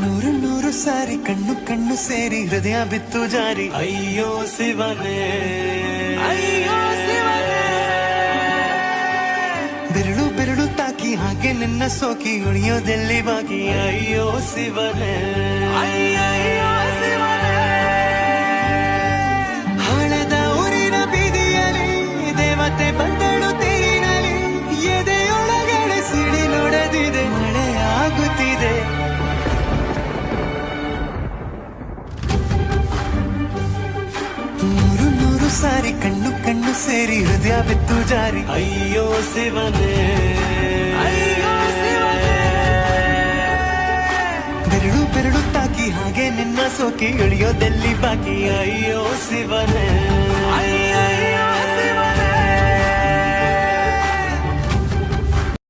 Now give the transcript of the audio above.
ನೂರು ನೂರು ಸಾರಿ ಕಣ್ಣು ಕಣ್ಣು ಸೇರಿ ಹೃದಯ ಬಿತ್ತು ಜಾರಿ ಅಯ್ಯೋ ಶಿವನೇ ಅಯ್ಯೋ ಶಿವನೇ ಬೆರಳು ಬೆರಳು ತಾಕಿ ಹಾಗೆ ನಿನ್ನ ಸೋಕಿ ಉಳಿಯೋದೆಲ್ಲಿ ಬಾಕಿ ಅಯ್ಯೋ ಶಿವನೇ ಅಯ್ಯೋ ಶಿವನೇ ಹಣದ ಊರಿನ ಬೀದಿಯಲ್ಲಿ ದೇವತೆ ಬಂದಳು ತೇರಿನಲ್ಲಿ ಎದೆಯೊಳಗಡೆ ಸಿಡಿ ನೋಡದಿದೆ ಮಳೆ ಆಗುತ್ತಿದೆ ನೂರು ನೂರು ಸಾರಿ ಕಣ್ಣು ಕಣ್ಣು ಸೇರಿ ಹೃದಯ ಬಿತ್ತು ಜಾರಿ ಅಯ್ಯೋ ಶಿವನೇ ಅಯ್ಯೋ ಶಿವನೇ ಬೆರಳು ಬೆರಳು ತಾಕಿ ಹಾಗೆ ನಿನ್ನ ಸೋಕಿ ಇಳಿಯೋದೆಲ್ಲಿ ಬಾಕಿ ಅಯ್ಯೋ ಶಿವನೇ